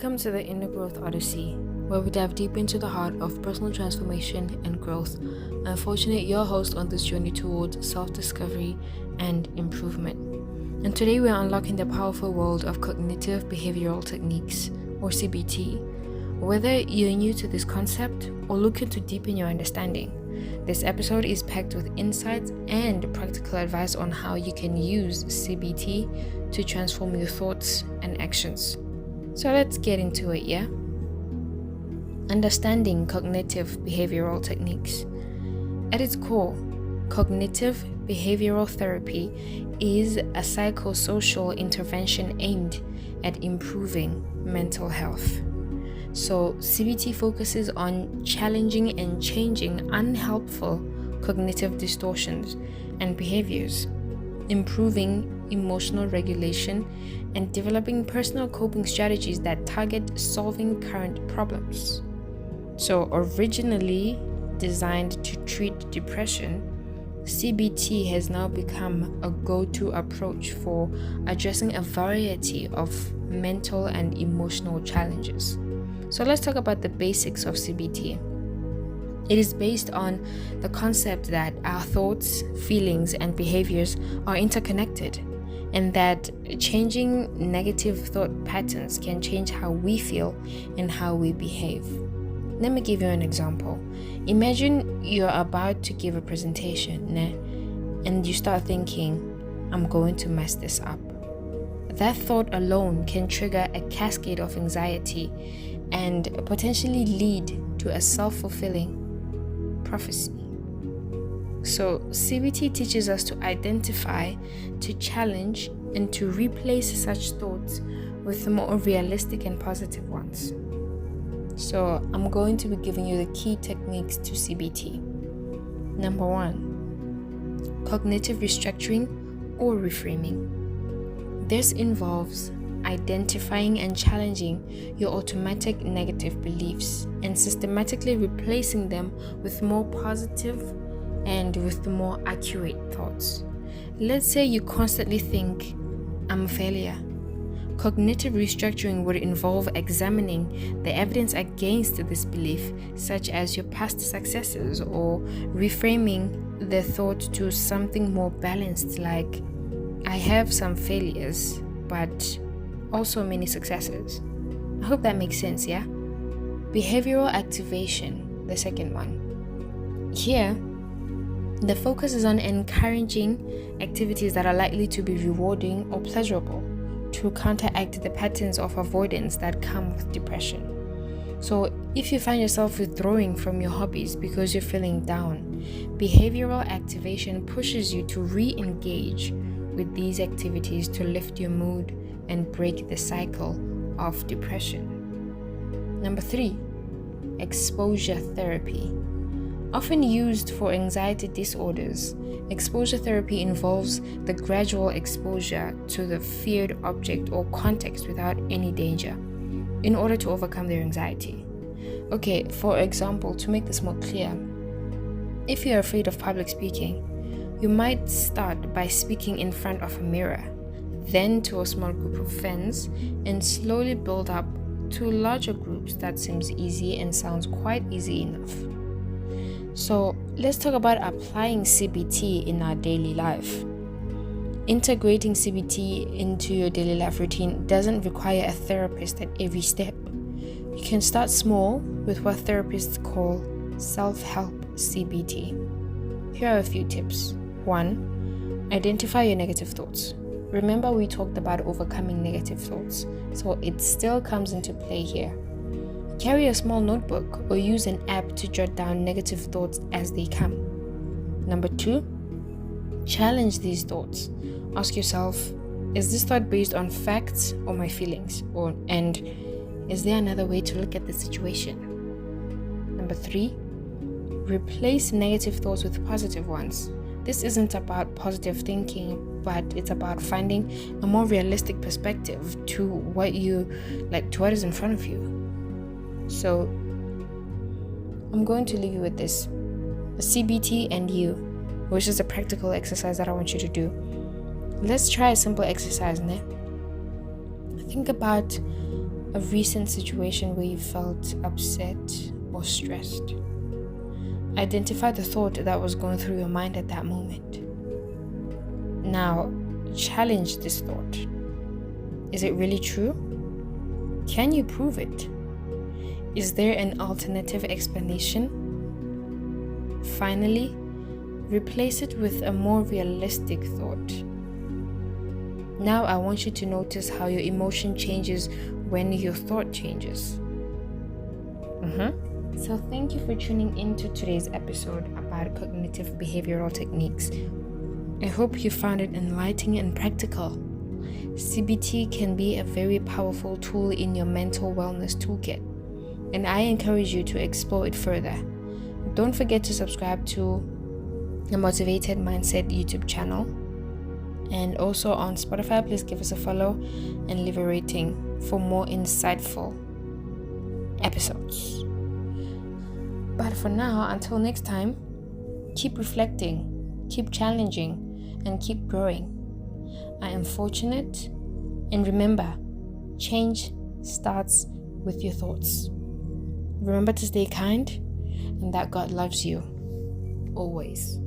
Welcome to the Inner Growth Odyssey, where we dive deep into the heart of personal transformation and growth. I'm fortunate your host on this journey towards self-discovery and improvement. And today we are unlocking the powerful world of cognitive behavioral techniques, or CBT. Whether you're new to this concept or looking to deepen your understanding, this episode is packed with insights and practical advice on how you can use CBT to transform your thoughts and actions. So let's get into it, yeah? Understanding cognitive behavioral techniques. At its core, cognitive behavioral therapy is a psychosocial intervention aimed at improving mental health. So CBT focuses on challenging and changing unhelpful cognitive distortions and behaviors, improving emotional regulation, and developing personal coping strategies that target solving current problems. So originally designed to treat depression, CBT has now become a go-to approach for addressing a variety of mental and emotional challenges. So let's talk about the basics of CBT. It is based on the concept that our thoughts, feelings, and behaviors are interconnected, and that changing negative thought patterns can change how we feel and how we behave. Let me give you an example. Imagine you're about to give a presentation, and you start thinking, I'm going to mess this up. That thought alone can trigger a cascade of anxiety and potentially lead to a self-fulfilling prophecy. So CBT teaches us to identify, to challenge, and to replace such thoughts with more realistic and positive ones. So I'm going to be giving you the key techniques to CBT. Number 1, cognitive restructuring or reframing. This involves identifying and challenging your automatic negative beliefs and systematically replacing them with more positive and with the more accurate thoughts. Let's say you constantly think, I'm a failure. Cognitive restructuring would involve examining the evidence against this belief, such as your past successes, or reframing the thought to something more balanced, like, I have some failures, but also many successes. I hope that makes sense, yeah? Behavioral activation, the second one. Here, the focus is on encouraging activities that are likely to be rewarding or pleasurable to counteract the patterns of avoidance that come with depression. So if you find yourself withdrawing from your hobbies because you're feeling down, behavioral activation pushes you to re-engage with these activities to lift your mood and break the cycle of depression. Number 3, exposure therapy. Often used for anxiety disorders, exposure therapy involves the gradual exposure to the feared object or context without any danger in order to overcome their anxiety. Okay, for example, to make this more clear, if you're afraid of public speaking, you might start by speaking in front of a mirror, then to a small group of friends, and slowly build up to larger groups. That seems easy and sounds quite easy enough. So let's talk about applying CBT in our daily life. Integrating CBT into your daily life routine doesn't require a therapist at every step. You can start small with what therapists call self-help CBT. Here are a few tips. 1, identify your negative thoughts. Remember, we talked about overcoming negative thoughts, so it still comes into play here. Carry a small notebook or use an app to jot down negative thoughts as they come. Number 2, challenge these thoughts. Ask yourself, is this thought based on facts or my feelings? And is there another way to look at the situation? Number 3, replace negative thoughts with positive ones. This isn't about positive thinking, but it's about finding a more realistic perspective to what is in front of you. So I'm going to leave you with this. A CBT and you, which is a practical exercise that I want you to do. Let's try a simple exercise, ne? Think about a recent situation where you felt upset or stressed. Identify the thought that was going through your mind at that moment. Now, challenge this thought. Is it really true? Can you prove it? Is there an alternative explanation? Finally, replace it with a more realistic thought. Now I want you to notice how your emotion changes when your thought changes. So thank you for tuning into today's episode about cognitive behavioral techniques. I hope you found it enlightening and practical. CBT can be a very powerful tool in your mental wellness toolkit, and I encourage you to explore it further. Don't forget to subscribe to the Motivated Mindset YouTube channel, and also on Spotify, please give us a follow and leave a rating for more insightful episodes. But for now, until next time, keep reflecting, keep challenging, and keep growing. I am fortunate, and remember, change starts with your thoughts. Remember to stay kind, and that God loves you always.